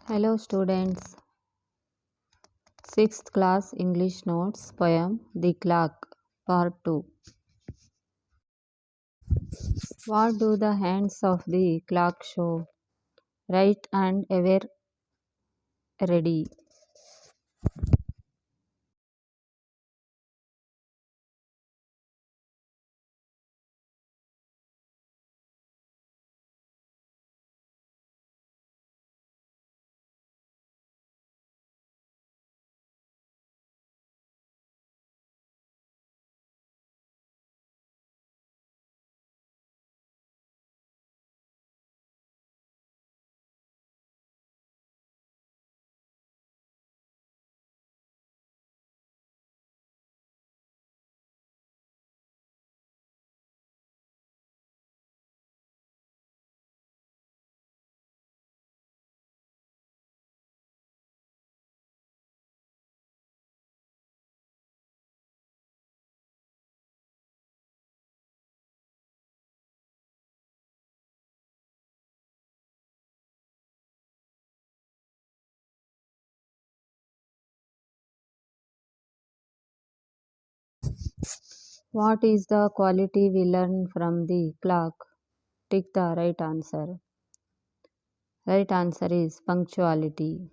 Hello students, 6th class English notes poem The Clock Part 2. What do the hands of the clock show? Right and ever ready. What is the quality we learn from the clock? Tick the right answer. Right answer is punctuality.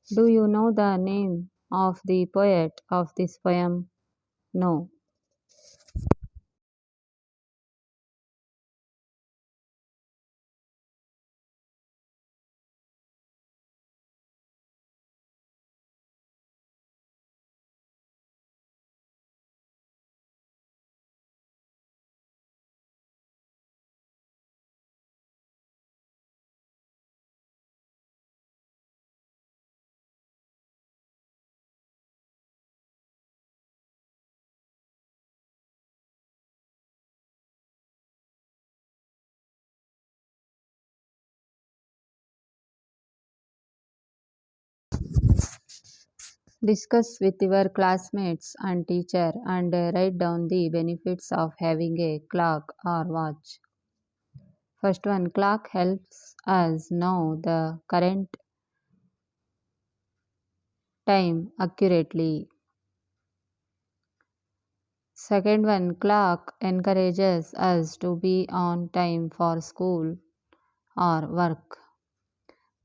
Do you know the name of the poet of this poem? No. Discuss with your classmates and teacher and write down the benefits of having a clock or watch. First one, clock helps us know the current time accurately. Second one, clock encourages us to be on time for school or work.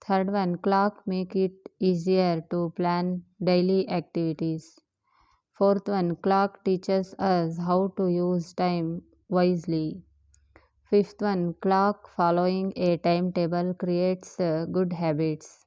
Third one, clock make it easier to plan daily activities. Fourth one, clock teaches us how to use time wisely. Fifth one, clock following a timetable creates good habits.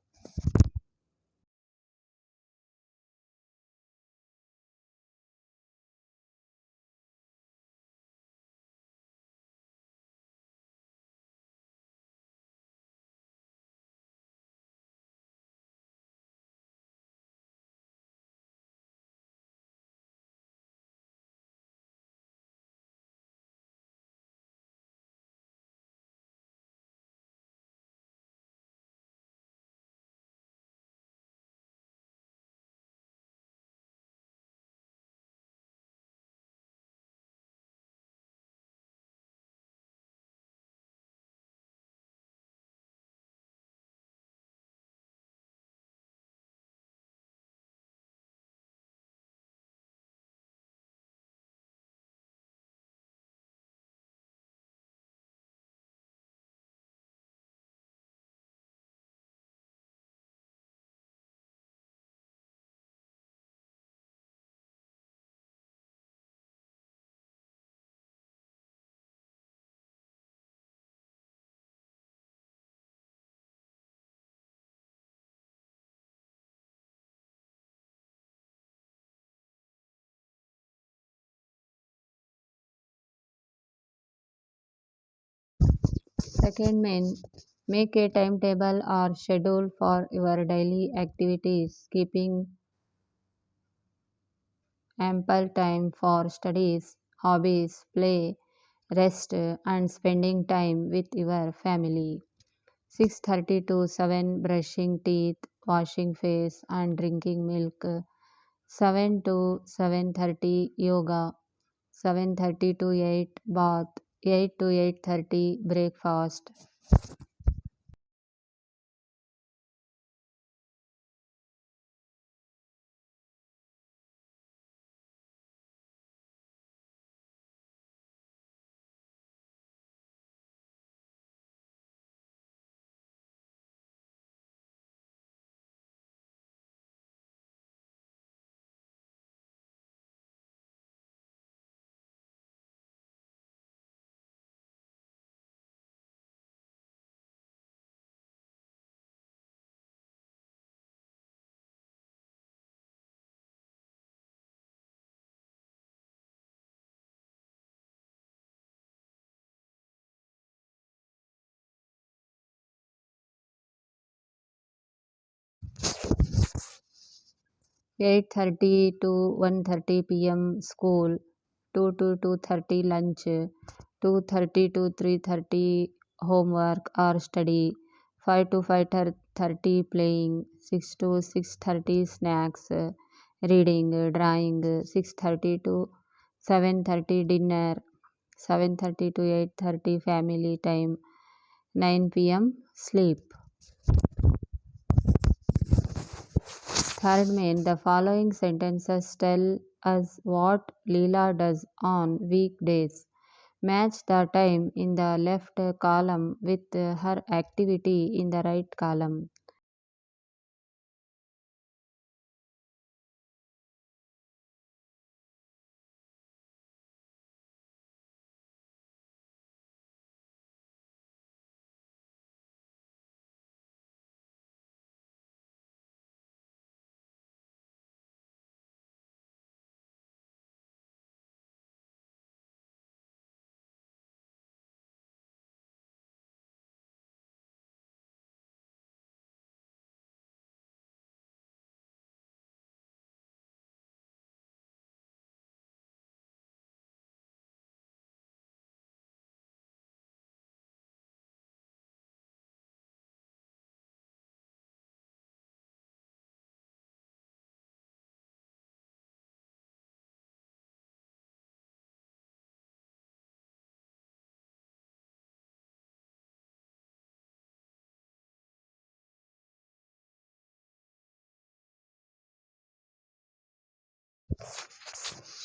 Second, make a timetable or schedule for your daily activities, keeping ample time for studies, hobbies, play, rest, and spending time with your family. 6:30 to 7 brushing teeth, washing face, and drinking milk. 7 to 7:30 yoga. 7:30 to 8 bath. 8 to 8:30 breakfast. 8:30 to 1:30 p.m. school. 2 to 2:30 lunch. 2:30 to 3:30 homework or study. 5 to 5:30 playing. 6 to 6:30 snacks, reading, drawing. 6:30 to 7:30 dinner. 7:30 to 8:30 family time. 9 p.m. sleep. Third main, the following sentences tell us what Leela does on weekdays. Match the time in the left column with her activity in the right column.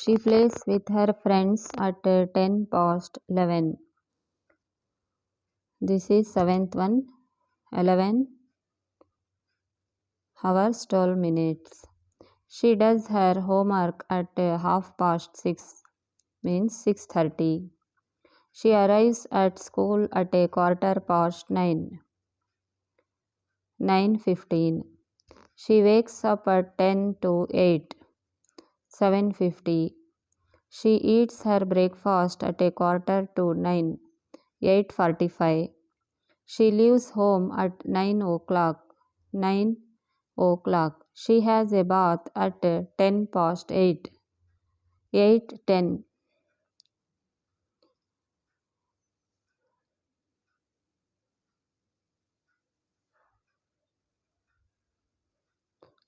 She plays with her friends at 10 past 11. This is seventh one. 11 hours 12 minutes. She does her homework at half past 6, means 6:30. She arrives at school at a quarter past 9, 9:15. She wakes up at 10 to 8, 7:50. She eats her breakfast at a quarter to 9, 8:45. She leaves home at 9 o'clock, 9 o'clock. She has a bath at 10 past 8, 8:10.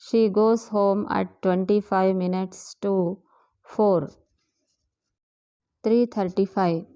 She goes home at 25 minutes to 4, 3:35.